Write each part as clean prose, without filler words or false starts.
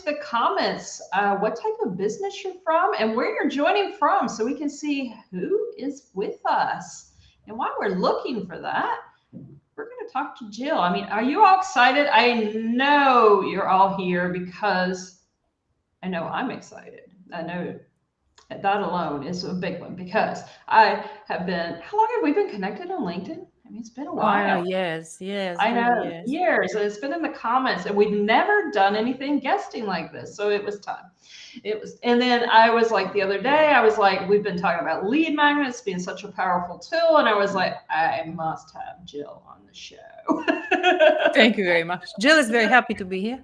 the comments what type of business you're from and where you're joining from so we can see who is with us. And while we're looking for that, we're going to talk to Gill. I mean, are you all excited? I know you're all here because I know I'm excited. I know that alone is a big one because I have been, how long have we been connected on LinkedIn? I mean, it's been a while. I know, yes, I know, really years. It's been in the comments, and we've never done anything guesting like this. So it was time. It was, and then I was like, the other day, I was like, we've been talking about lead magnets being such a powerful tool, and I was like, I must have Gill on the show. Thank you very much. Gill is very happy to be here.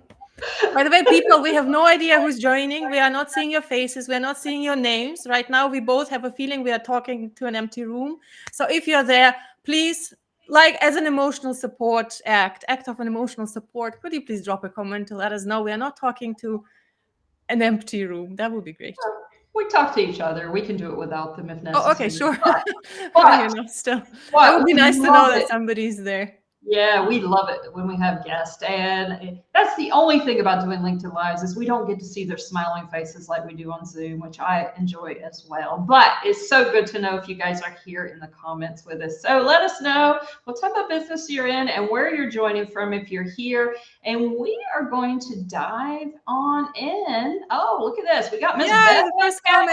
By the way, people, we have no idea who's joining. We are not seeing your faces. We're not seeing your names. Right now, we both have a feeling we are talking to an empty room. So if you're there, please, like as an emotional support act of an emotional support, could you please drop a comment to let us know we are not talking to an empty room? That would be great. We talk to each other. We can do it without them if necessary. Oh, okay, sure. But still, it would be nice to know that somebody's there. Yeah, we love it when we have guests. And that's the only thing about doing LinkedIn Lives is we don't get to see their smiling faces like we do on Zoom, which I enjoy as well. But it's so good to know if you guys are here in the comments with us. So let us know what type of business you're in and where you're joining from if you're here. And we are going to dive on in. Oh, look at this. We got Miss Beth. The first comment.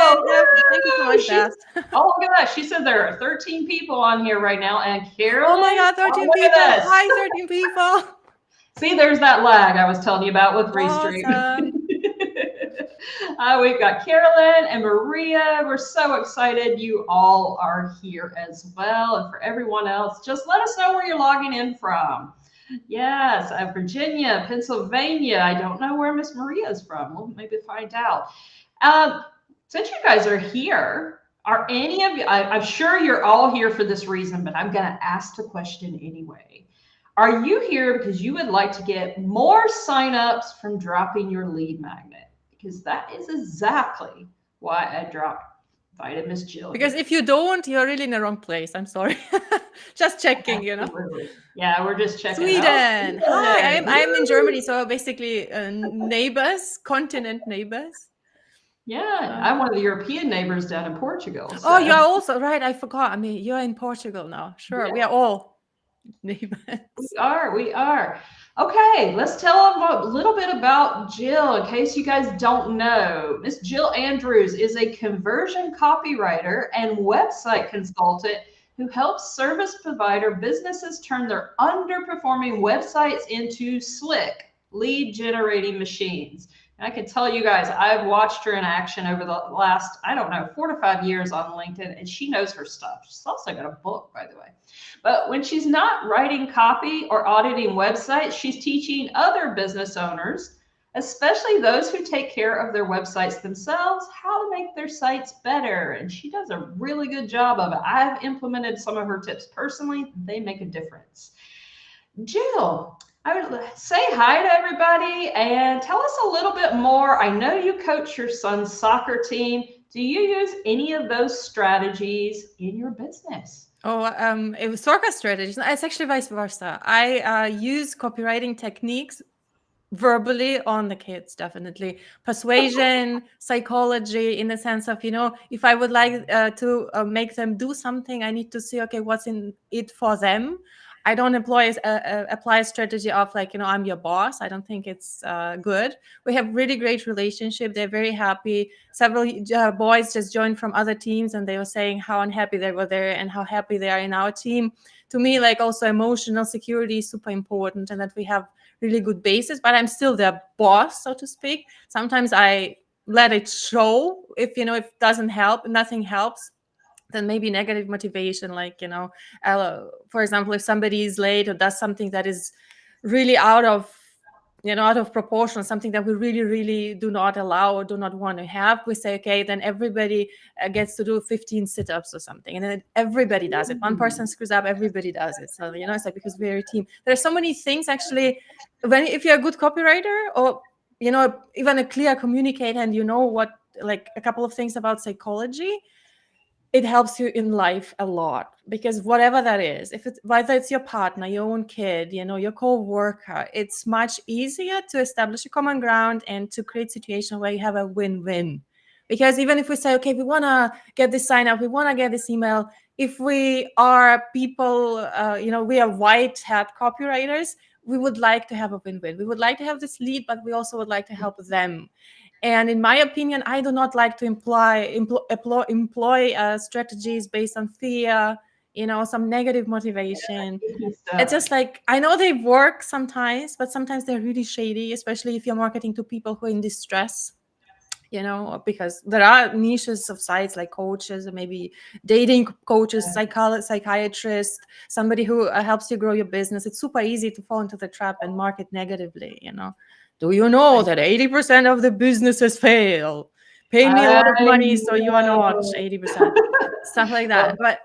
Thank you so much, Beth. Oh, look at that. She said there are 13 people on here right now. And Carol. Oh my God, 13 people. Hi, 13 people. See, there's that lag I was telling you about with Restream. Awesome. We've got Carolyn and Maria. We're so excited you all are here as well. And for everyone else, just let us know where you're logging in from. Yes, Virginia, Pennsylvania. I don't know where Miss Maria is from. We'll maybe find out. Since you guys are here, are any of you, I'm sure you're all here for this reason, but I'm going to ask the question anyway. Are you here because you would like to get more signups from dropping your lead magnet? Because that is exactly why I invited Miss Gill. Because if you don't, you're really in the wrong place. I'm sorry. Just checking, Absolutely. Yeah, we're just checking. Sweden. Hi, I'm in Germany, so basically neighbors, continent neighbors. Yeah, I'm one of the European neighbors down in Portugal. So. Oh, you're also right. I forgot. I mean, you're in Portugal now. Sure, yeah. We are all neighbors. We are. Okay, let's tell them a little bit about Gill in case you guys don't know. Miss Gill Andrews is a conversion copywriter and website consultant who helps service provider businesses turn their underperforming websites into slick lead generating machines. And I can tell you guys, I've watched her in action over the last, 4 to 5 years on LinkedIn, and she knows her stuff. She's also got a book, by the way. But when she's not writing copy or auditing websites, she's teaching other business owners, especially those who take care of their websites themselves, how to make their sites better. And she does a really good job of it. I've implemented some of her tips personally. They make a difference. Gill, I would say hi to everybody and tell us a little bit more. I know you coach your son's soccer team. Do you use any of those strategies in your business? Oh, it was soccer strategies. It's actually vice versa. I use copywriting techniques verbally on the kids, definitely. Persuasion, psychology, in the sense of, if I would like to make them do something, I need to see, okay, what's in it for them. I don't apply a strategy of I'm your boss. I don't think it's good. We have really great relationship. They're very happy. Several boys just joined from other teams, and they were saying how unhappy they were there and how happy they are in our team. To me, also emotional security is super important, and that we have really good basis. But I'm still their boss, so to speak. Sometimes I let it show. If if it doesn't help, nothing helps, then maybe negative motivation, for example, if somebody is late or does something that is really out of proportion, something that we really, really do not allow or do not want to have, we say, okay, then everybody gets to do 15 sit-ups or something. And then everybody does it. One person screws up, everybody does it. So, it's because we're a team. There are so many things, actually, if you're a good copywriter or, even a clear communicator and what, a couple of things about psychology, it helps you in life a lot, because whatever that is, if it's whether it's your partner, your own kid, your co-worker, it's much easier to establish a common ground and to create situation where you have a win-win. Because even if we say, okay, we want to get this sign up, we want to get this email, if we are people, we are white hat copywriters, we would like to have a win-win. We would like to have this lead, but we also would like to help them. And in my opinion, I do not like to employ strategies based on fear, some negative motivation. It's just like, I know they work sometimes, but sometimes they're really shady, especially if you're marketing to people who are in distress, because there are niches of sites like coaches, or maybe dating coaches, psychiatrists, somebody who helps you grow your business. It's super easy to fall into the trap and market negatively, Do you know that 80% of the businesses fail? Pay me a lot of money so you are not 80%. Stuff like that. But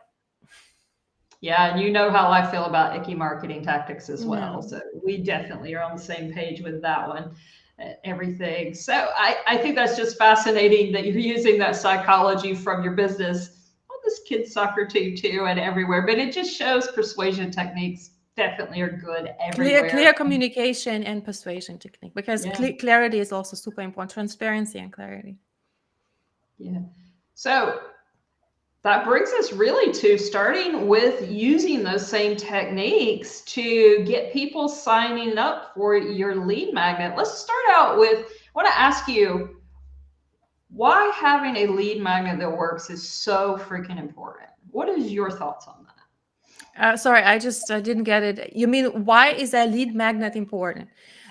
yeah, and you know how I feel about icky marketing tactics as well. So we definitely are on the same page with that one. Everything. So I think that's just fascinating that you're using that psychology from your business on this kids' soccer team too, and everywhere. But it just shows persuasion techniques definitely are good everywhere. Clear communication and persuasion technique, because clarity is also super important. Transparency and clarity. Yeah. So that brings us really to starting with using those same techniques to get people signing up for your lead magnet. Let's start out with, I want to ask you, why having a lead magnet that works is so freaking important. What is your thoughts on that? Sorry, I didn't get it. You mean, why is a lead magnet important?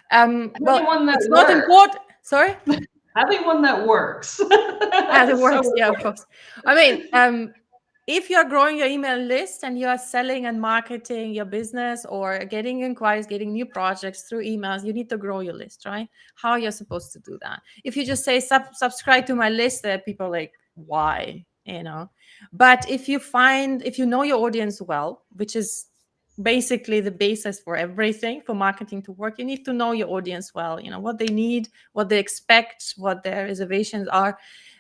Well, it's not important. Sorry? Having one that works. That works, so of course. I mean, if you're growing your email list and you're selling and marketing your business or getting inquiries, getting new projects through emails, you need to grow your list, right? How are you supposed to do that? If you just say subscribe to my list, there are people like, why? But if you know your audience well, which is basically the basis for everything, for marketing to work, you need to know your audience well, what they need, what they expect, what their reservations are.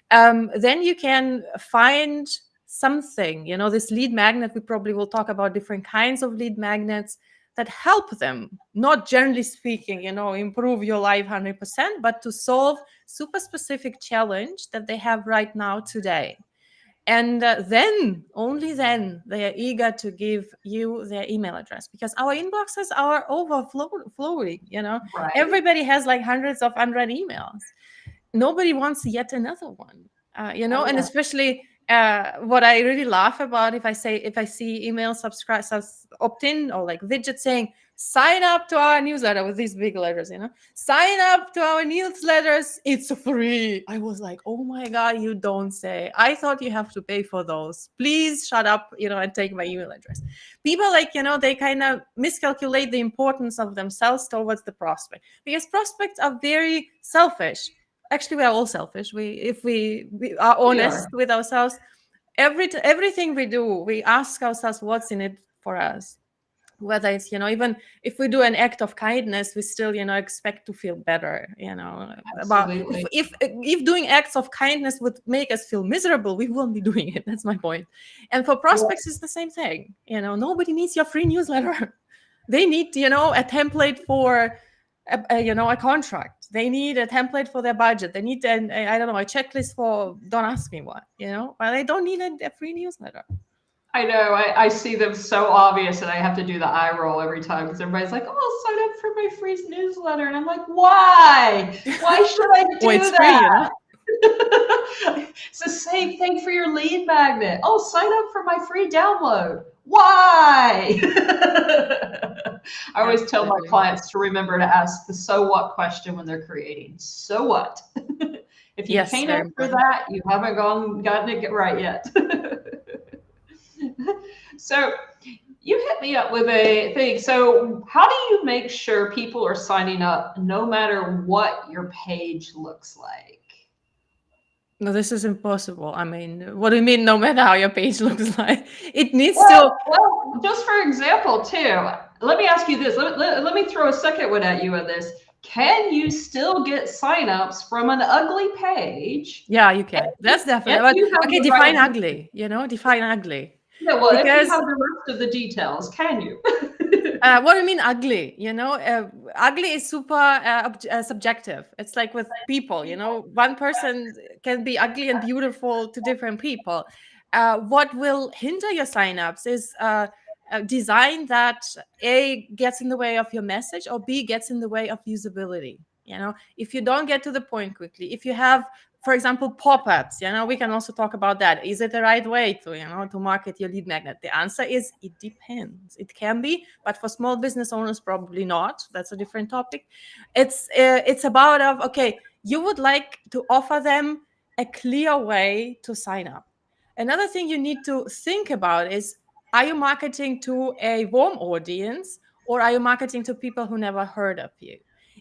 Then you can find something, this lead magnet. We probably will talk about different kinds of lead magnets that help them, not generally speaking, improve your life 100%, but to solve super specific challenge that they have right now today. And then, only then, they are eager to give you their email address, because our inboxes are overflowing, Right. Everybody has like hundreds of unread emails. Nobody wants yet another one, and especially what I really laugh about, if I see email subscribe, opt-in, or like widget saying, sign up to our newsletter with these big letters, sign up to our newsletters, it's free. I was like, oh my God, you don't say. I thought you have to pay for those. Please shut up, and take my email address. People they kind of miscalculate the importance of themselves towards the prospect, because prospects are very selfish. Actually, we are all selfish. If we are honest with ourselves, everything we do, we ask ourselves what's in it for us. Whether it's, even if we do an act of kindness, we still, expect to feel better, about if doing acts of kindness would make us feel miserable, we won't be doing it. That's my point. And for prospects, it's the same thing. Nobody needs your free newsletter. They need, a template for a contract. They need a template for their budget. They need a checklist for, don't ask me what, but they don't need a free newsletter. I know, I see them so obvious, and I have to do the eye roll every time, because everybody's like, oh, sign up for my free newsletter. And I'm like, why? Why should I do that? Free, It's the same thing for your lead magnet. Oh, sign up for my free download. Why? I always tell my clients to remember to ask the so what question when they're creating. So what? If you can't answer that, you haven't gotten it right yet. So you hit me up with a thing. So how do you make sure people are signing up no matter what your page looks like? No, this is impossible. I mean, what do you mean, no matter how your page looks like? It needs to... Well, just for example, too, let me ask you this. Let me throw a second one at you on this. can you still get signups from an ugly page? Yeah, you can. That's definitely. But okay, define ugly. Define ugly. Yeah, well, if you Because have the rest of the details, can you? what do you mean ugly? Ugly is super subjective. It's like with people. One person can be ugly and beautiful to different people. What will hinder your signups is a design that A, gets in the way of your message, or B, gets in the way of usability. If you don't get to the point quickly, if you have, for example, pop-ups, we can also talk about that. Is it the right way to market your lead magnet? The answer is it depends. It can be, but for small business owners, probably not. That's a different topic. It's about okay, you would like to offer them a clear way to sign up. Another thing you need to think about is, are you marketing to a warm audience, or are you marketing to people who never heard of you?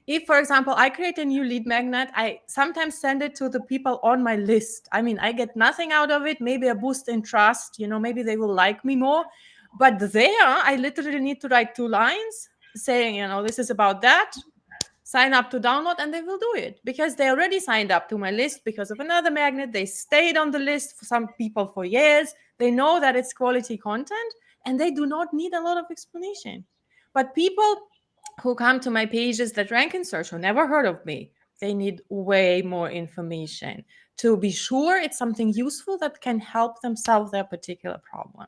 If, for example, I create a new lead magnet, I sometimes send it to the people on my list. I mean, I get nothing out of it, maybe a boost in trust, maybe they will like me more. But there, I literally need to write 2 lines saying, this is about that. Sign up to download, and they will do it because they already signed up to my list because of another magnet. They stayed on the list for some people for years. They know that it's quality content, and they do not need a lot of explanation. But people who come to my pages that rank in search, who never heard of me, they need way more information to be sure it's something useful that can help them solve their particular problem.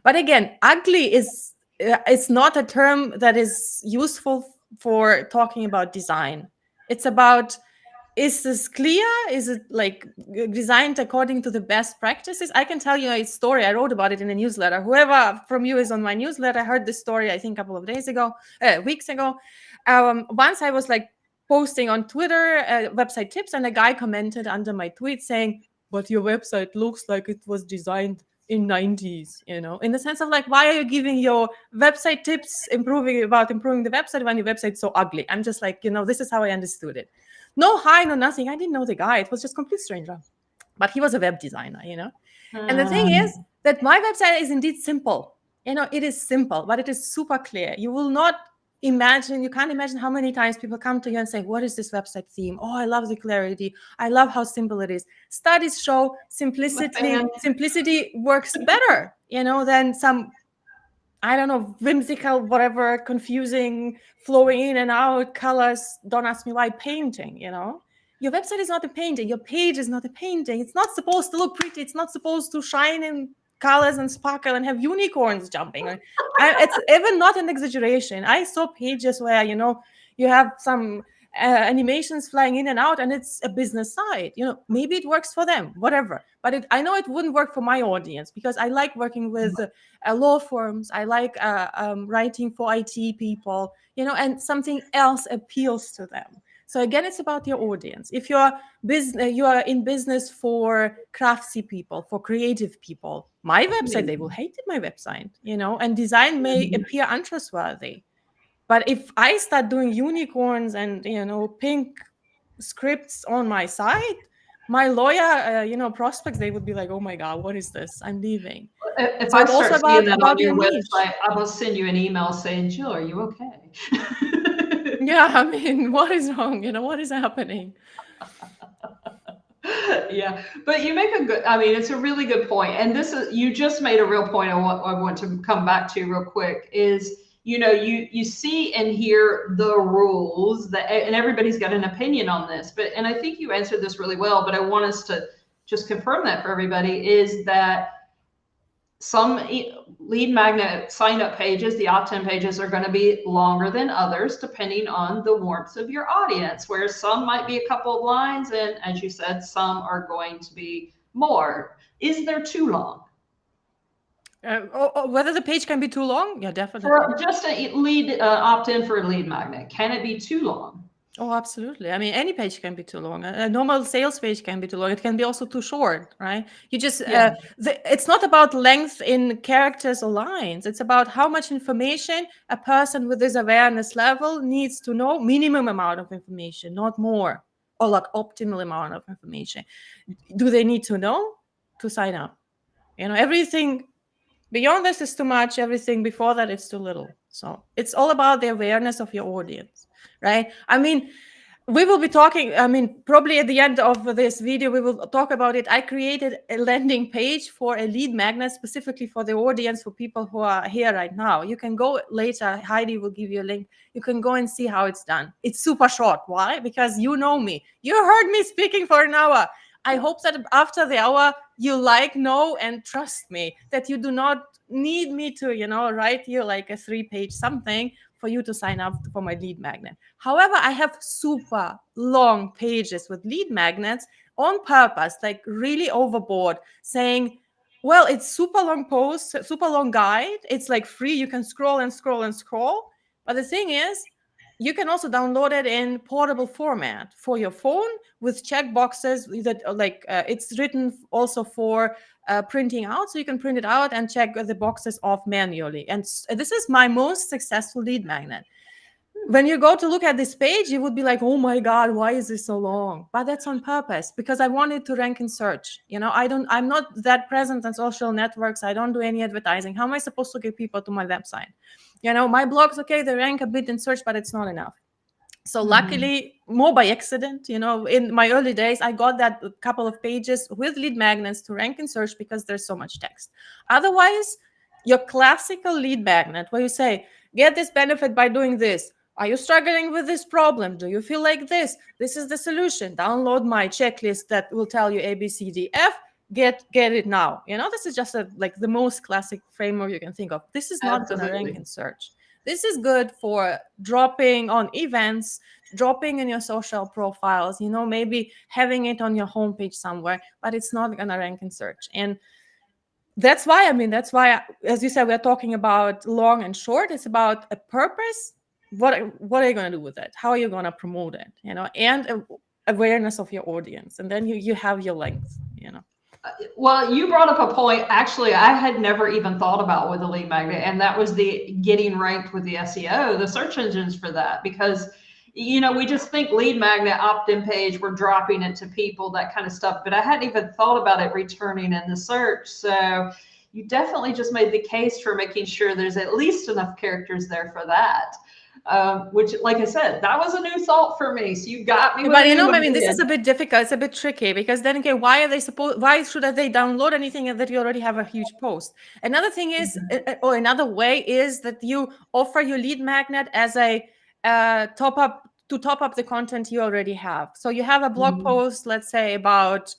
But again, ugly is it's not a term that is useful for talking about design. It's about, is this clear? Is it like designed according to the best practices? I can tell you a story. I wrote about it in a newsletter. Whoever from you is on my newsletter heard this story, I think, a couple of weeks ago. Once I was like posting on Twitter website tips, and a guy commented under my tweet saying, "But your website looks like it was designed in 90s, in the sense of like, why are you giving your website tips improving the website when your website's so ugly?" I'm just like, this is how I understood it. No hi, no nothing. I didn't know the guy. It was just complete stranger. But he was a web designer, And the thing is that my website is indeed simple. It is simple, but it is super clear. You can't imagine how many times people come to you and say, "What is this website theme? Oh, I love the clarity. I love how simple it is." Studies show simplicity works better, than some, I don't know, whimsical, whatever, confusing, flowing in and out colors. Don't ask me why painting, Your website is not a painting. Your page is not a painting. It's not supposed to look pretty. It's not supposed to shine in colors and sparkle and have unicorns jumping. It's even not an exaggeration. I saw pages where, you have some animations flying in and out, and it's a business site. Maybe it works for them, whatever. But I know it wouldn't work for my audience, because I like working with law firms. I like writing for IT people, and something else appeals to them. So again, it's about your audience. If you are in business for craftsy people, for creative people, my website, they will hate my website, and design may appear untrustworthy. But if I start doing unicorns and, pink scripts on my site, my lawyer, prospects, they would be like, "Oh my God, what is this? I'm leaving." If I start seeing that on your website, I will send you an email saying, "Jill, are you okay?" Yeah, I mean, what is wrong? What is happening? Yeah, but you make it's a really good point. And you just made a real point I want to come back to real quick is, you see and hear the rules and everybody's got an opinion on this, and I think you answered this really well, but I want us to just confirm that for everybody, is that some lead magnet sign up pages, the opt-in pages, are going to be longer than others depending on the warmth of your audience, where some might be a couple of lines, and as you said, some are going to be more. Is there too long? Whether the page can be too long? Yeah, definitely. For just a lead opt-in for a lead magnet, can it be too long? Oh, absolutely. I mean, any page can be too long. A normal sales page can be too long. It can be also too short, right? You just, it's not about length in characters or lines. It's about how much information a person with this awareness level needs to know, minimum amount of information, not more, or like optimal amount of information. Do they need to know to sign up? Everything beyond this is too much. Everything before that is too little. So it's all about the awareness of your audience. right? I mean, we will be talking, I mean, probably at the end of this video, we will talk about it. I created a landing page for a lead magnet specifically for the audience, for people who are here right now. You can go later. Heidi will give you a link. You can go and see how it's done. It's super short. Why? Because you know me. You heard me speaking for an hour. I hope that after the hour, you know, and trust me that you do not need me to, write you like a 3-page something for you to sign up for my lead magnet. However, I have super long pages with lead magnets on purpose, like really overboard, saying, well, it's super long post, super long guide. It's like free. You can scroll and scroll and scroll. But the thing is, you can also download it in portable format for your phone with check boxes that it's written also for printing out. So you can print it out and check the boxes off manually. And this is my most successful lead magnet. When you go to look at this page, you would be like, oh my God, why is this so long? But that's on purpose because I wanted to rank in search. I'm not that present on social networks. I don't do any advertising. How am I supposed to get people to my website? My blogs, okay, they rank a bit in search, but it's not enough. So luckily, more by accident, in my early days, I got that couple of pages with lead magnets to rank in search because there's so much text. Otherwise, your classical lead magnet where you say, get this benefit by doing this. Are you struggling with this problem? Do you feel like this? This is the solution. Download my checklist that will tell you A, B, C, D, F. Get it now. This is just the most classic framework you can think of. This is not going to rank in search. This is good for dropping on events, dropping in your social profiles, maybe having it on your homepage somewhere, but it's not going to rank in search. And that's why, as you said, we're talking about long and short. It's about a purpose. What are you going to do with it? How are you going to promote it? And awareness of your audience. And then you have your length, Well, you brought up a point, actually, I had never even thought about with the lead magnet, and that was the getting ranked with the SEO, the search engines for that, because, we just think lead magnet opt-in page, we're dropping it to people, that kind of stuff, but I hadn't even thought about it returning in the search. So you definitely just made the case for making sure there's at least enough characters there for that. Which, like I said, that was a new thought for me. So you got me. But this is a bit difficult. It's a bit tricky because then, okay, why should they download anything that you already have a huge post? Another thing is, or another way is that you offer your lead magnet as a top up the content you already have. So you have a blog post, let's say about,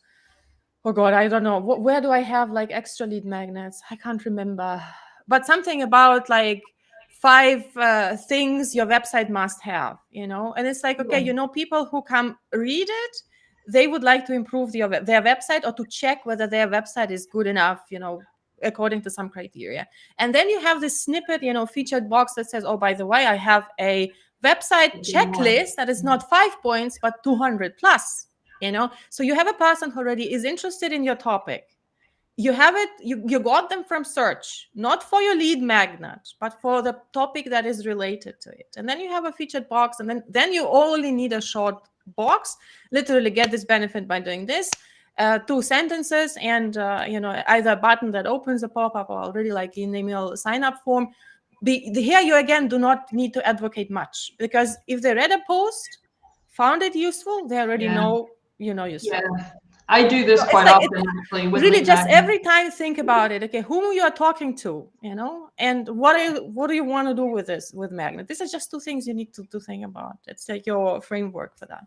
oh God, I don't know. Where do I have extra lead magnets? I can't remember. But something about 5 things your website must have, and it's okay, people who come read it, they would like to improve their website or to check whether their website is good enough, according to some criteria. And then you have this snippet, featured box that says, oh, by the way, I have a website checklist that is not 5 points, but 200 plus, so you have a person who already is interested in your topic. You have it, you got them from search, not for your lead magnet, but for the topic that is related to it. And then you have a featured box, and then you only need a short box, literally get this benefit by doing this, 2 sentences, and either a button that opens a pop-up or already an email sign-up form. Here you again do not need to advocate much, because if they read a post, found it useful, they already know your stuff. Yeah. I do this quite often, actually. With really, just every time think about it. Okay, whom you are talking to, and what do you want to do with this with magnet? These are just 2 things you need to think about. It's your framework for that.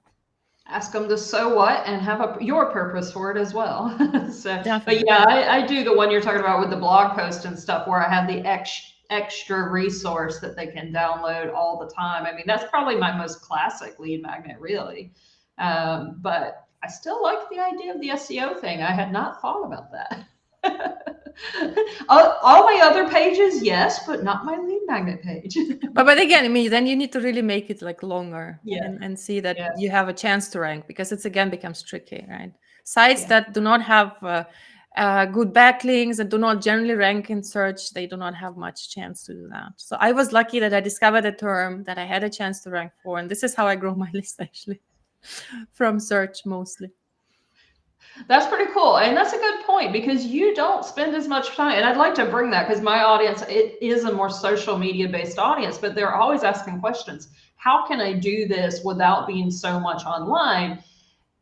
Ask them the so what and have your purpose for it as well. But yeah, I do the one you're talking about with the blog post and stuff, where I have the extra resource that they can download all the time. That's probably my most classic lead magnet, really. But I still like the idea of the SEO thing. I had not thought about that. all my other pages, yes, but not my lead magnet page. but again, then you need to really make it longer, and see that you have a chance to rank, because it's again becomes tricky, right? Sites that do not have good backlinks and do not generally rank in search, they do not have much chance to do that. So I was lucky that I discovered a term that I had a chance to rank for, and this is how I grow my list, actually. From search mostly. That's pretty cool. And that's a good point because you don't spend as much time. And I'd like to bring that because my audience, it is a more social media based audience, but they're always asking questions. How can I do this without being so much online?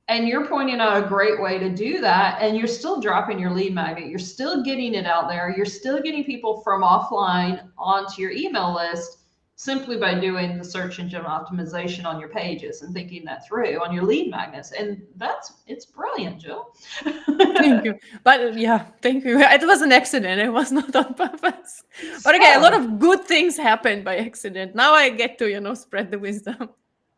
And you're pointing out a great way to do that. And you're still dropping your lead magnet. You're still getting it out there. You're still getting people from offline onto your email list simply by doing the search engine optimization on your pages and thinking that through on your lead magnets. And it's brilliant, Jill. Thank you. But yeah, thank you. It was an accident. It was not on purpose. But again, a lot of good things happened by accident. Now I get to, spread the wisdom.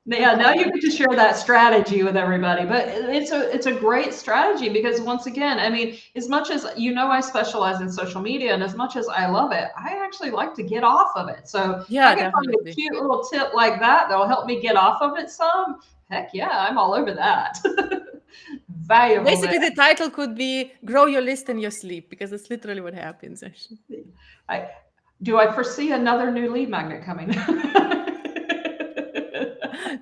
Yeah, now you get to share that strategy with everybody. But it's a great strategy because once again, I mean, as much as I specialize in social media, and as much as I love it, I actually like to get off of it. So yeah, I can find a cute little tip like that'll help me get off of it some. Heck yeah, I'm all over that. Valuable. Basically, the title could be "Grow Your List in Your Sleep" because that's literally what happens. Actually, do I foresee another new lead magnet coming?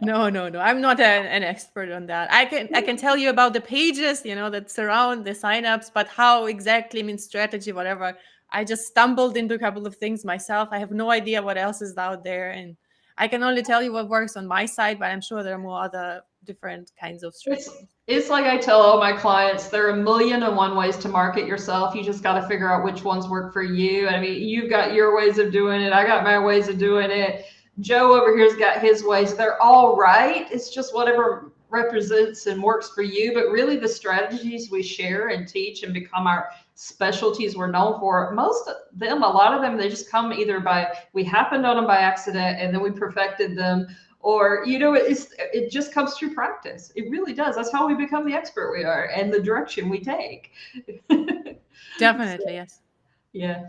No. I'm not an expert on that. I can tell you about the pages, that surround the signups, but how exactly, strategy, whatever. I just stumbled into a couple of things myself. I have no idea what else is out there, and I can only tell you what works on my side, but I'm sure there are more other different kinds of strategies. It's like I tell all my clients, there are 1,000,001 ways to market yourself. You just got to figure out which ones work for you. I mean, you've got your ways of doing it. I got my ways of doing it. Joe over here's got his ways. They're all right. It's just whatever represents and works for you. But really the strategies we share and teach and become our specialties we're known for, most of them, a lot of them, they just come either we happened on them by accident and then we perfected them, or it just comes through practice. It really does. That's how we become the expert we are and the direction we take. Definitely, yes. Yeah.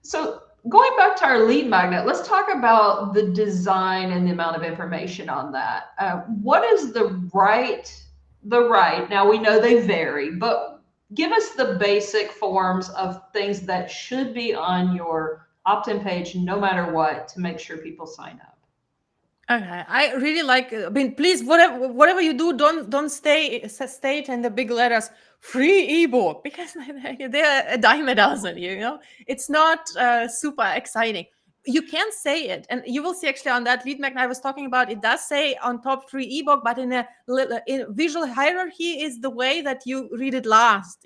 So going back to our lead magnet, let's talk about the design and the amount of information on that. What is the right? Now we know they vary, but give us the basic forms of things that should be on your opt-in page, no matter what, to make sure people sign up. Okay, I really like. Please, whatever you do, don't state in the big letters free ebook because they're a dime a dozen. It's not super exciting. You can say it, and you will see actually on that lead magnet I was talking about. It does say on top free ebook, but in a visual hierarchy is the way that you read it last.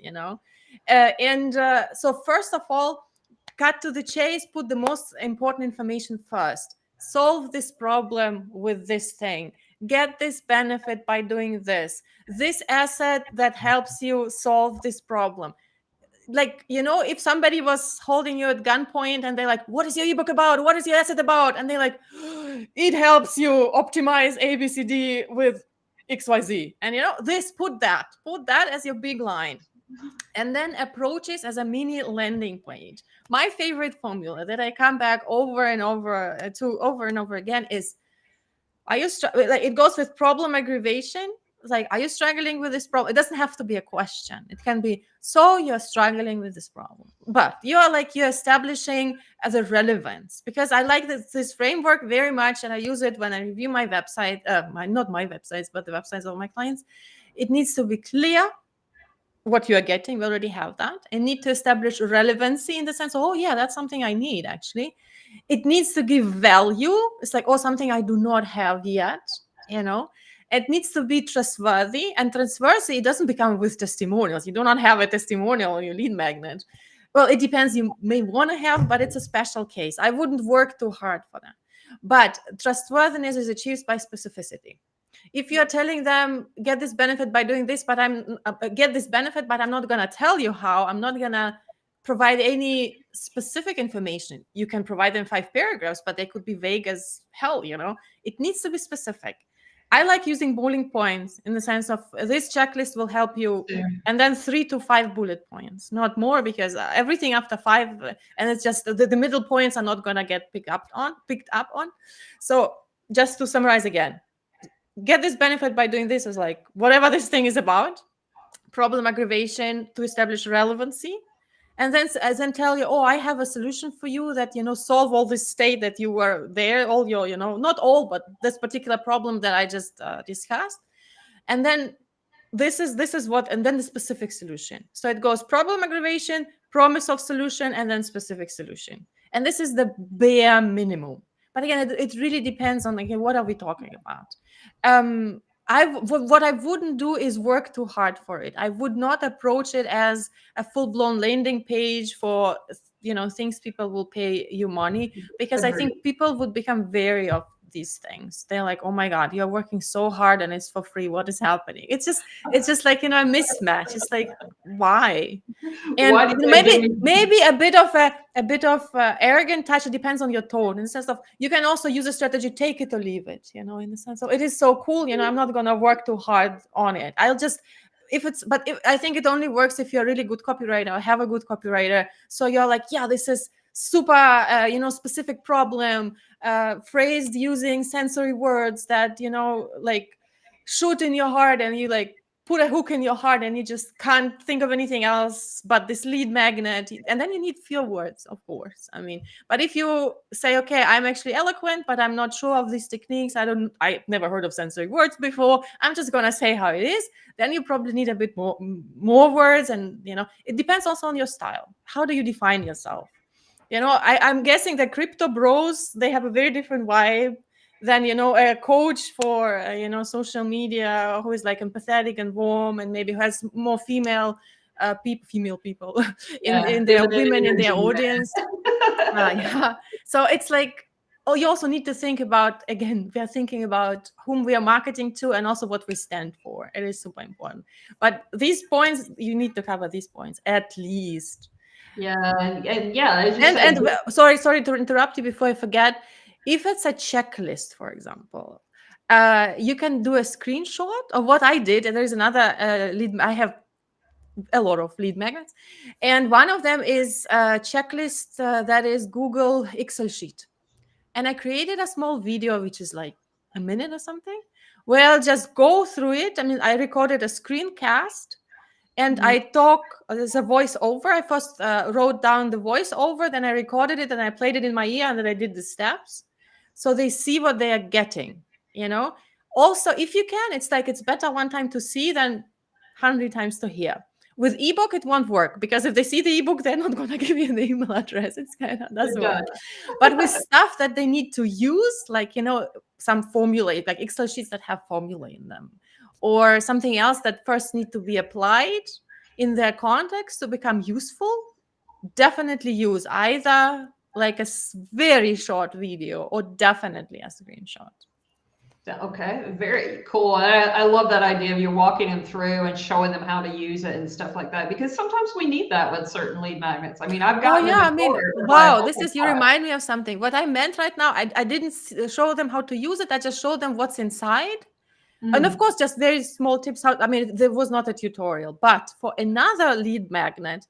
So first of all, cut to the chase. Put the most important information first. Solve this problem with this thing. Get this benefit by doing this. This asset that helps you solve this problem. Like, if somebody was holding you at gunpoint and they're like, what is your ebook about? What is your asset about? And they're like, it helps you optimize ABCD with XYZ. And put that as your big line. And then approaches as a mini landing page. My favorite formula that I come back over and over again is, it goes with problem aggravation. Like, are you struggling with this problem? It doesn't have to be a question. It can be, so you're struggling with this problem, but you're establishing as a relevance, because I like this framework very much. And I use it when I review my website, not my websites, but the websites of my clients. It needs to be clear what you are getting. We already have that, and need to establish relevancy in the sense of, oh yeah, that's something I need. Actually, it needs to give value. It's like, oh, something I do not have yet. It needs to be trustworthy, and trustworthy doesn't become with testimonials. You do not have a testimonial on your lead magnet. Well, it depends. You may want to have, but it's a special case. I wouldn't work too hard for that. But trustworthiness is achieved by specificity. If you're telling them, get this benefit by doing this, but I'm not going to tell you how, I'm not going to provide any specific information. You can provide them 5 paragraphs, but they could be vague as hell. It needs to be specific. I like using bullet points in the sense of, this checklist will help you, and then 3 to 5 bullet points, not more, because everything after 5, and it's just the middle points are not going to get picked up on. So just to summarize again, get this benefit by doing this is like, whatever this thing is about, problem aggravation to establish relevancy, and then tell you, oh, I have a solution for you that, solve all this state that you were there, all your, not all, but this particular problem that I just discussed. And then this is what, and then the specific solution. So it goes problem aggravation, promise of solution, and then specific solution. And this is the bare minimum. But again, it really depends on, like, what are we talking about? What I wouldn't do is work too hard for it. I would not approach it as a full-blown landing page for, things people will pay you money, because I think people would become wary of these things. They're like, oh my God, you're working so hard and it's for free. What is happening? It's just like, a mismatch. It's like, why? And Why maybe a bit of arrogant touch. It depends on your tone. In the sense of, you can also use a strategy, take it or leave it, in the sense of, it is so cool, I'm not going to work too hard on it. I'll just, I think it only works if you're a really good copywriter or have a good copywriter. So you're like, yeah, this is super, specific problem, phrased using sensory words that, like shoot in your heart, and you like put a hook in your heart and you just can't think of anything else but this lead magnet. And then you need few words, of course. I mean, but if you say, okay, I'm actually eloquent, but I'm not sure of these techniques, I've never heard of sensory words before, I'm just going to say how it is, then you probably need a bit more words. And, it depends also on your style. How do you define yourself? I'm guessing that crypto bros, they have a very different vibe than, a coach for, social media, who is like empathetic and warm, and maybe who has more female people in their women in their audience. Yeah. So it's like, you also need to think about, again, we are thinking about whom we are marketing to and also what we stand for. It is super important. But these points, you need to cover these points at least. Yeah, and yeah, and sorry to interrupt you before I forget. If it's a checklist, for example, you can do a screenshot of what I did. And there's another lead. I have a lot of lead magnets, and one of them is a checklist that is Google Excel sheet. And I created a small video, which is like a minute or something, where I'll just go through it. I mean, I recorded a screencast. And I talk, there's a voiceover. I first wrote down the voiceover, then I recorded it, and I played it in my ear, and then I did the steps. So they see what they are getting, Also, if you can, it's like, it's better one time to see than 100 times to hear. With ebook, it won't work, because if they see the ebook, they're not going to give you the email address. It's kind of doesn't work. But with stuff that they need to use, like, some formula, like Excel sheets that have formula in them, or something else that first need to be applied in their context to become useful, definitely use either like a very short video or definitely a screenshot. Okay, very cool. I love that idea of you walking them through and showing them how to use it and stuff like that, because sometimes we need that with certain lead magnets. I mean, I've got. Oh yeah, I mean, wow, you remind me of something. What I meant right now, I didn't show them how to use it. I just showed them what's inside. And of course, just very small tips. There was not a tutorial, but for another lead magnet,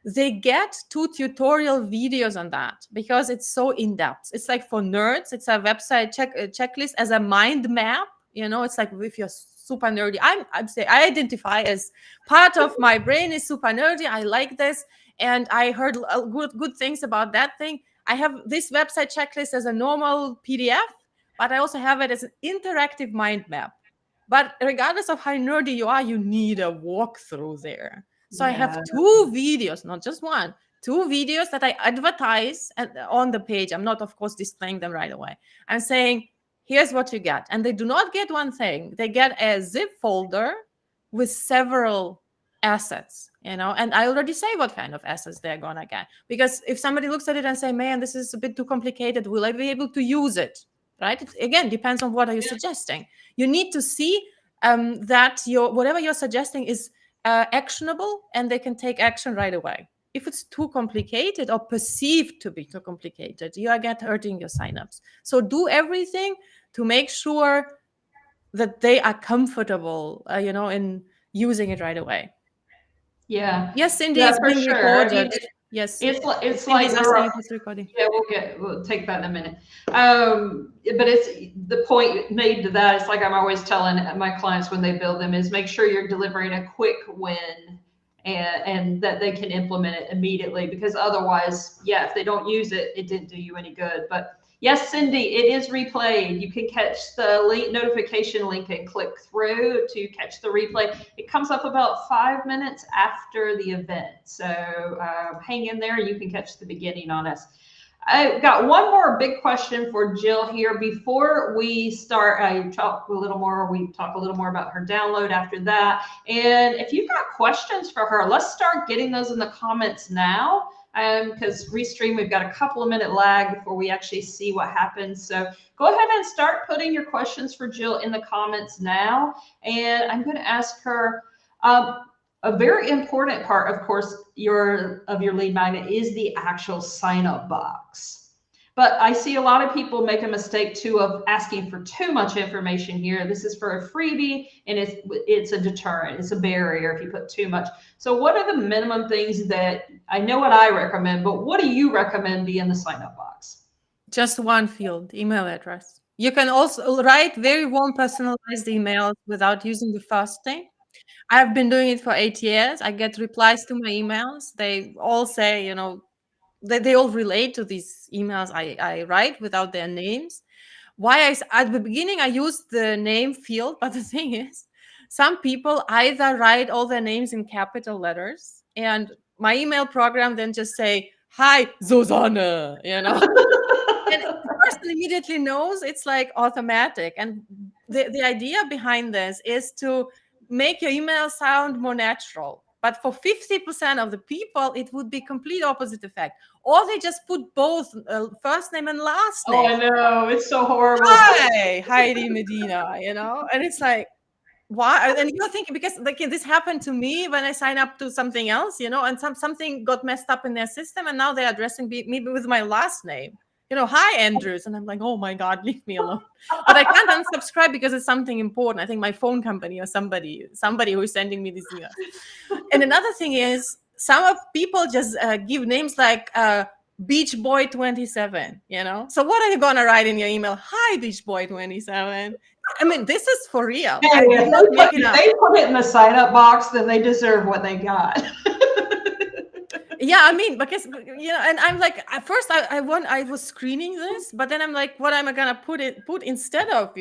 they get 2 tutorial videos on that, because it's so in-depth. It's like for nerds. It's a website checklist as a mind map. It's like, if you're super nerdy, I'd say I identify as part of my brain is super nerdy. I like this. And I heard good things about that thing. I have this website checklist as a normal PDF, but I also have it as an interactive mind map. But regardless of how nerdy you are, you need a walkthrough there. So I have 2 videos, not just one, 2 videos that I advertise on the page. I'm not, of course, displaying them right away. I'm saying, here's what you get. And they do not get one thing. They get a zip folder with several assets, and I already say what kind of assets they're going to get. Because if somebody looks at it and say, man, this is a bit too complicated, will I be able to use it? Right? It, again, depends on what are you suggesting. You need to see that whatever you're suggesting is actionable, and they can take action right away. If it's too complicated or perceived to be too complicated, you are hurting your signups. So do everything to make sure that they are comfortable, in using it right away. Yeah. Yes, Cindy, it's being recorded. Yes, it's like it's recording. Yeah, we'll take that in a minute. But it's the point made to that. It's like I'm always telling my clients when they build them is make sure you're delivering a quick win and that they can implement it immediately, because otherwise, yeah, if they don't use it, it didn't do you any good. But Yes, Cindy, it is replayed. You can catch the link, notification link and click through to catch the replay. It comes up about 5 minutes after the event. So hang in there. You can catch the beginning on us. I've got one more big question for Gill here before we start. We talk a little more about her download after that. And if you've got questions for her, let's start getting those in the comments now. Because Restream, we've got a couple of minute lag before we actually see what happens. So go ahead and start putting your questions for Gill in the comments now. And I'm going to ask her, a very important part, of course, of your lead magnet is the actual sign up box. But I see a lot of people make a mistake too of asking for too much information here. This is for a freebie, and it's a deterrent. It's a barrier if you put too much. So what are the minimum things that, I know what I recommend, but what do you recommend be in the sign up box? Just one field, email address. You can also write very warm personalized emails without using the first name. I've been doing it for 8 years. I get replies to my emails. They all say, they all relate to these emails I write without their names. At the beginning, I used the name field, but the thing is, some people either write all their names in capital letters, and my email program then just say, "Hi, Susanne," and the person immediately knows. It's like automatic. And the idea behind this is to make your email sound more natural. But for 50% of the people, it would be complete opposite effect. Or they just put both first name and last name. Oh, I know. It's so horrible. Hi, Heidi Medina, and it's like, why? And you're thinking, because like this happened to me when I signed up to something else, and something got messed up in their system, and now they're addressing me with my last name. Hi, Andrews. And I'm like, oh my God, leave me alone. But I can't unsubscribe because it's something important. I think my phone company or somebody who is sending me this email. And another thing is, some people just give names like Beach Boy 27, So what are you going to write in your email? Hi, Beach Boy 27. I mean, this is for real. Hey, if they put it in the sign up box, then they deserve what they got. Yeah, I mean, because and I'm like, at first I was screening this, but then I'm like, what am I gonna put instead of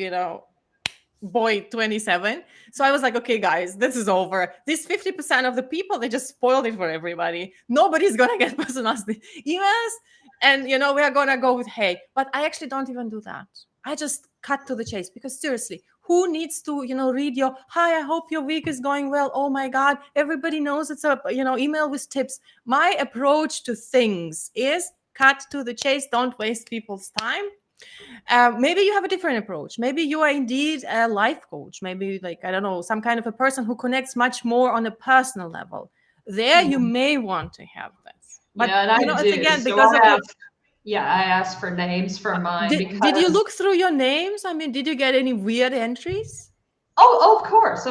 boy 27? So I was like, okay, guys, this is over. This 50% of the people, they just spoiled it for everybody. Nobody's gonna get personalized emails, and we are gonna go with hey. But I actually don't even do that. I just cut to the chase, because seriously, who needs to, read your, hi, I hope your week is going well. Oh my God, everybody knows it's a, email with tips. My approach to things is cut to the chase. Don't waste people's time. Maybe you have a different approach. Maybe you are indeed a life coach. Maybe I don't know, some kind of a person who connects much more on a personal level. There you may want to have this. But yeah, and it's again, because I asked for names for mine. Did you look through your names? I mean, did you get any weird entries? Oh, of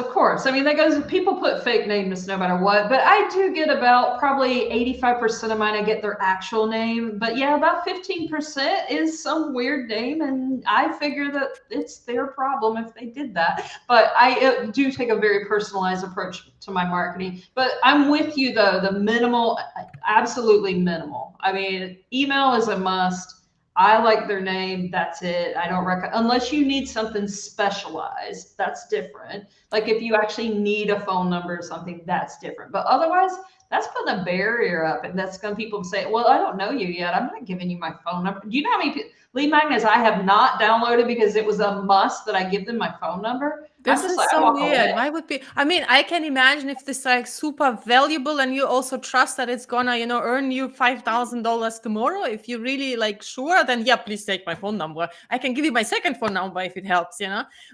course. I mean, people put fake names no matter what, but I do get about probably 85% of mine, I get their actual name. But yeah, about 15% is some weird name, and I figure that it's their problem if they did that. But I do take a very personalized approach to my marketing. But I'm with you though, the minimal, absolutely minimal. I mean, email is a must. I like their name. That's it. I don't recommend, unless you need something specialized, that's different. Like if you actually need a phone number or something, that's different. But otherwise, that's putting a barrier up, and that's going to people say, well, I don't know you yet. I'm not giving you my phone number. Do you know how many lead magnets I have not downloaded because it was a must that I give them my phone number? This is so weird. Why would be? I mean, I can imagine if this is super valuable, and you also trust that it's gonna, earn you $5,000 tomorrow. If you really sure, then yeah, please take my phone number. I can give you my second phone number if it helps,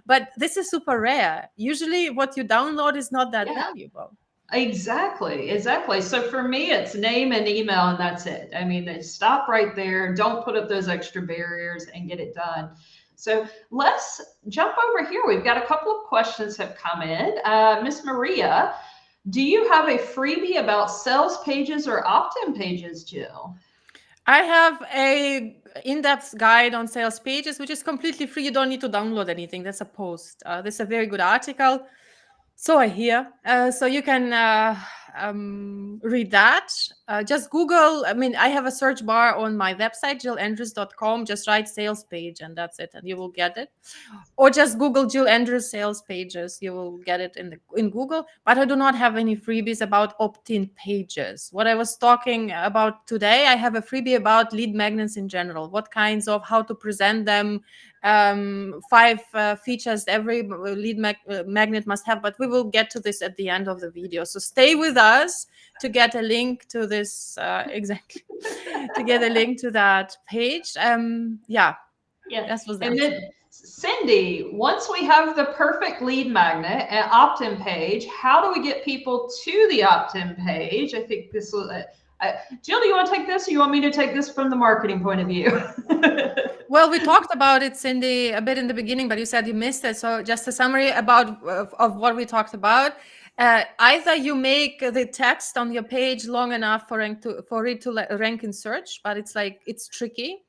But this is super rare. Usually, what you download is not that valuable. Exactly. So for me, it's name and email, and that's it. I mean, they stop right there. Don't put up those extra barriers and get it done. So let's jump over here. We've got a couple of questions have come in. Miss Maria, do you have a freebie about sales pages or opt-in pages, Gill? I have a in-depth guide on sales pages, which is completely free. You don't need to download anything. That's a post. This is a very good article. So I hear. So you can read that, just Google. I mean, I have a search bar on my website, gillandrews.com. Just write sales page and that's it, and you will get it. Or just Google Gill Andrews sales pages. You will get it in Google. But I do not have any freebies about opt-in pages. What I was talking about today, I have a freebie about lead magnets in general. What kinds of, how to present them, 5 features every lead magnet must have. But we will get to this at the end of the video. So stay with us to get a link to this exactly to get a link to that page. Yeah. That was that. And then Cindy, once we have the perfect lead magnet and opt-in page, how do we get people to the opt-in page? I think this was Gill, do you want to take this, or you want me to take this from the marketing point of view? Well, we talked about it, Cindy, a bit in the beginning, but you said you missed it. So just a summary about of what we talked about. Either you make the text on your page long enough for it to rank in search, but it's tricky.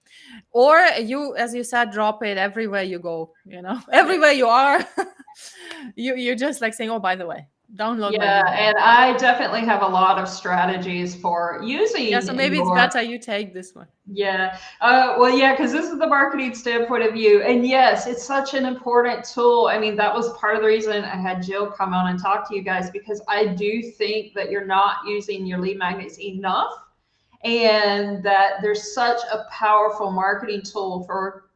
Or you, as you said, drop it everywhere you go, everywhere you are. you're just like saying, oh, by the way, download my video. And I definitely have a lot of strategies for using. Yeah, so maybe it's better you take this one. Yeah. Well, yeah, because this is the marketing standpoint of view. And yes, it's such an important tool. I mean, that was part of the reason I had Gill come on and talk to you guys, because I do think that you're not using your lead magnets enough, and that there's such a powerful marketing tool for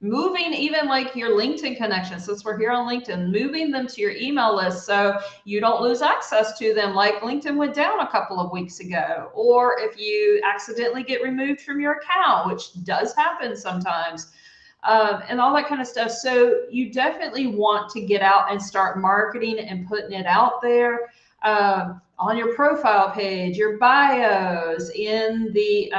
moving even like your LinkedIn connections, since we're here on LinkedIn, moving them to your email list so you don't lose access to them, like LinkedIn went down a couple of weeks ago. Or if you accidentally get removed from your account, which does happen sometimes, and all that kind of stuff. So you definitely want to get out and start marketing and putting it out there. On your profile page, your bios, in the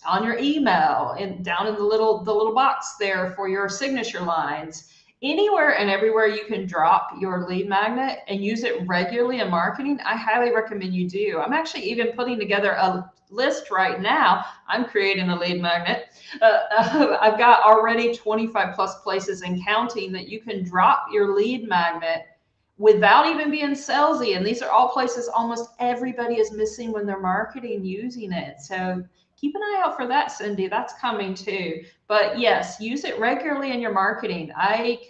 on your email, and down in the little box there for your signature lines. Anywhere and everywhere you can drop your lead magnet and use it regularly in marketing, I highly recommend you do. I'm actually even putting together a list right now. I'm creating a lead magnet. I've got already 25 plus places and counting that you can drop your lead magnet without even being salesy. And these are all places almost everybody is missing when they're marketing using it. So keep an eye out for that, Cindy. That's coming too. But yes, use it regularly in your marketing. I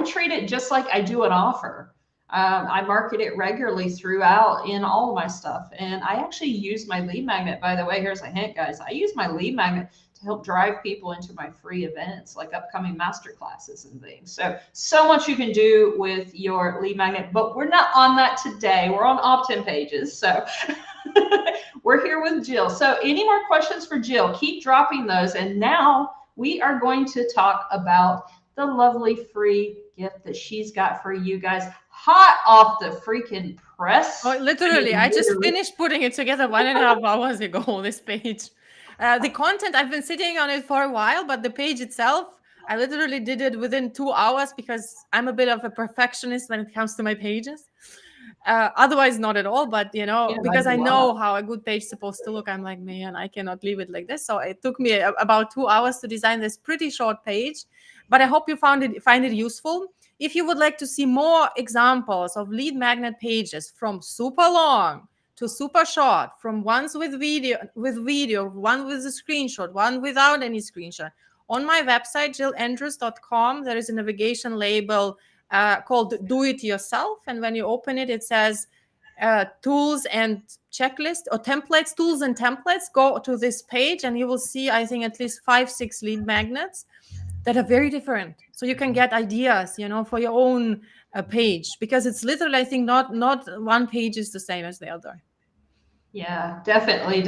treat it just like I do an offer. I market it regularly throughout in all of my stuff. And I actually use my lead magnet, by the way. Here's a hint, guys. I use my lead magnet to help drive people into my free events, like upcoming masterclasses and things. So much you can do with your lead magnet, but we're not on that today. We're on opt-in pages. So we're here with Gill. So any more questions for Gill? Keep dropping those. And now we are going to talk about the lovely free gift that she's got for you guys, hot off the freaking press. Oh, literally, I just finished putting it together 1.5 hours ago, this page. The content, I've been sitting on it for a while, but the page itself, I literally did it within 2 hours because I'm a bit of a perfectionist when it comes to my pages. Otherwise, not at all. But, because I know how a good page is supposed to look, I'm like, man, I cannot leave it like this. So it took me about 2 hours to design this pretty short page. But I hope you find it useful. If you would like to see more examples of lead magnet pages from super long to super short, from ones with video, one with a screenshot, one without any screenshot, on my website, gillandrews.com, there is a navigation label called Do It Yourself. And when you open it, it says tools and checklist, or templates, tools and templates. Go to this page and you will see, I think, at least 5-6 lead magnets that are very different. So you can get ideas, for your own page, because it's literally, I think, not one page is the same as the other. Yeah, definitely.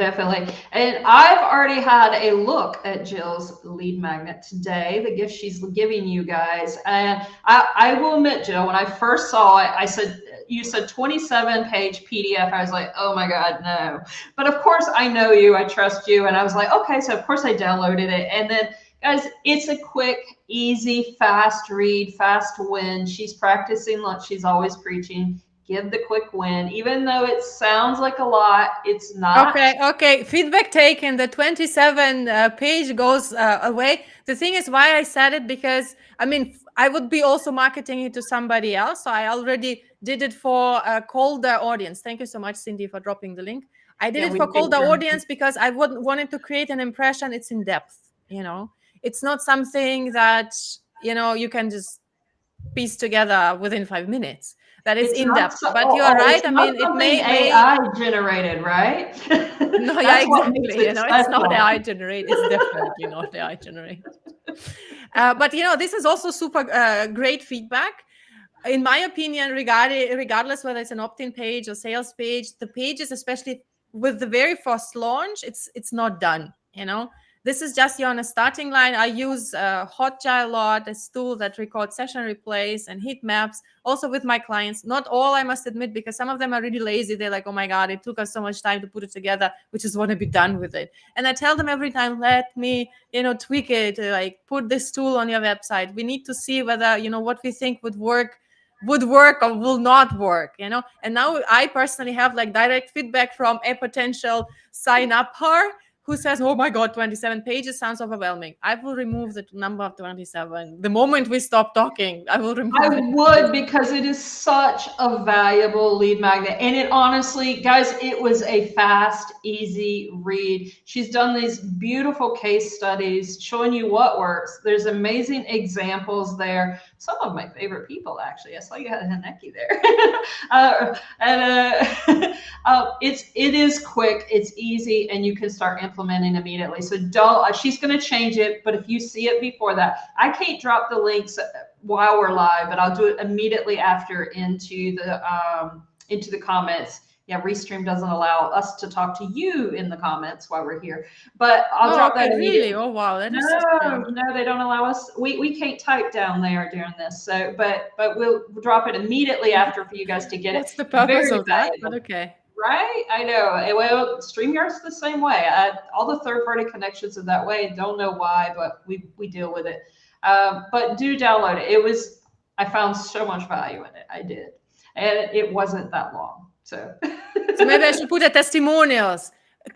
And I've already had a look at Gill's lead magnet today, the gift she's giving you guys. And I will admit, Gill, when I first saw it, you said 27-page PDF. I was like, oh my God, no. But of course, I know you, I trust you. And I was like, okay, so of course I downloaded it. And then, guys, it's a quick, easy, fast read, fast win. She's practicing like she's always preaching. Give the quick win. Even though it sounds like a lot, it's not. Okay. Feedback taken. The 27 page goes away. The thing is why I said it, because, I would be also marketing it to somebody else. So I already did it for a colder audience. Thank you so much, Cindy, for dropping the link. I did it for we colder audience because I wanted to create an impression. It's in depth, you know. It's not something that, you know, you can just piece together within 5 minutes. That is in depth. But you are right. I mean, it may AI generated, right? No, yeah, exactly. You know, it's not AI generated. It's definitely not AI generated. But you know, this is also super great feedback. In my opinion, regardless whether it's an opt-in page or sales page, the pages, especially with the very first launch, it's not done. You know, this is just you're on a starting line. I use Hotjar a lot, this tool that records session replays and heat maps. Also with my clients, not all, I must admit, because some of them are really lazy. They're like, oh my God, it took us so much time to put it together. We just want to be done with it. And I tell them every time, let me, you know, tweak it, like put this tool on your website. We need to see whether, you know, what we think would work or will not work, you know. And now I personally have like direct feedback from a potential sign up her who says, oh my God, 27 pages sounds overwhelming. I will remove the number of 27. The moment we stop talking, I will remove it. I would, because it is such a valuable lead magnet. And it honestly, guys, it was a fast, easy read. She's done these beautiful case studies showing you what works. There's amazing examples there. Some of my favorite people, actually. I saw you had a Haneki there. It is quick, it's easy, and you can start implementing immediately. So don't, she's going to change it, but if you see it before that, I can't drop the links while we're live, but I'll do it immediately after into the comments. Yeah, Restream doesn't allow us to talk to you in the comments while we're here, but I'll drop that immediately. Really? Oh wow, that is no, they don't allow us. We can't type down there during this. So, but we'll drop it immediately after for you guys to get it. What's the purpose of that? But okay. Right? I know. Well, StreamYard's the same way. All the third-party connections are that way. Don't know why, but we deal with it. But do download it. I found so much value in it. I did. And it wasn't that long. So maybe I should put a testimonials.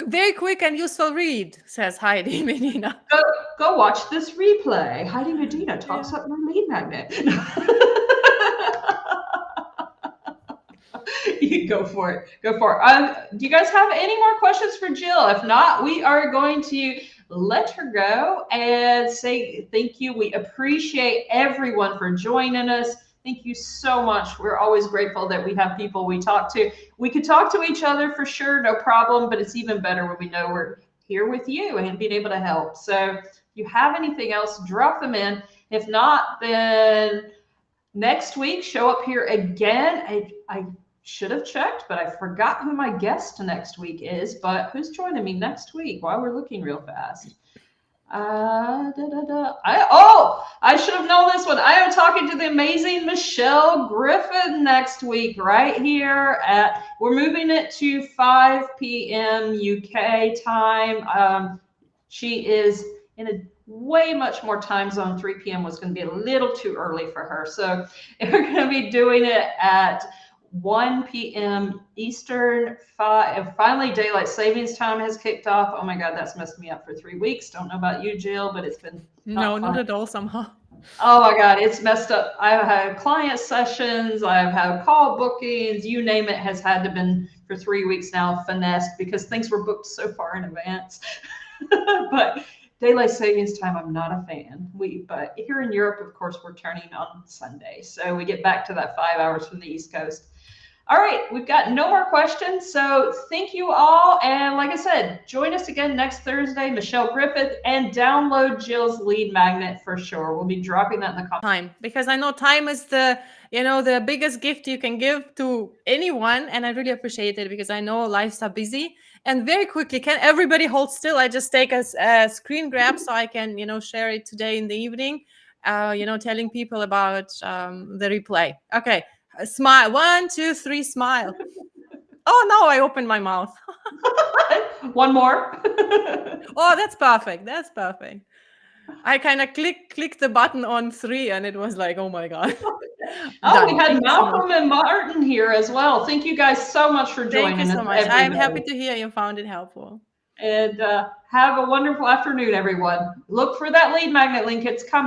Very quick and useful read, says Heidi Medina. Go watch this replay. Heidi Medina talks up my lead magnet. You go for it. Go for it. Do you guys have any more questions for Gill? If not, we are going to let her go and say thank you. We appreciate everyone for joining us. Thank you so much. We're always grateful that we have people we talk to. We could talk to each other for sure, no problem, but it's even better when we know we're here with you and being able to help. So if you have anything else, drop them in. If not, then next week, show up here again. I should have checked, but I forgot who my guest next week is. But who's joining me next week while we're looking real fast? I should have known this one. I am talking to the amazing Michelle Griffin next week, right here we're moving it to 5 p.m. UK time. She is in a way much more time zone. 3 p.m. was going to be a little too early for her. So we're going to be doing it at 1 p.m. Eastern. Finally, daylight savings time has kicked off. Oh my God, that's messed me up for 3 weeks. Don't know about you, Gill, but it's been not at all somehow. Oh my God, it's messed up. I've had client sessions, I've had call bookings, you name it, has had to been for 3 weeks now finessed because things were booked so far in advance. But daylight savings time, I'm not a fan. But here in Europe, of course, we're turning on Sunday. So we get back to that 5 hours from the East Coast. All right, we've got no more questions. So thank you all. And like I said, join us again next Thursday, Michelle Griffith, and download Gill's lead magnet for sure. We'll be dropping that in the comments. Time, because I know time is the biggest gift you can give to anyone. And I really appreciate it because I know lives are busy. And very quickly, can everybody hold still? I just take a screen grab so I can, share it today in the evening, telling people about the replay. Okay. Smile. 1, 2, 3, smile. Oh no, I opened my mouth. One more. Oh, that's perfect. That's perfect. I kind of clicked the button on 3 and it was like, oh my God. We had Malcolm and Martin here as well. Thank you guys so much for joining us. Thank you so much. I'm happy to hear you found it helpful. And have a wonderful afternoon, everyone. Look for that lead magnet link. It's coming.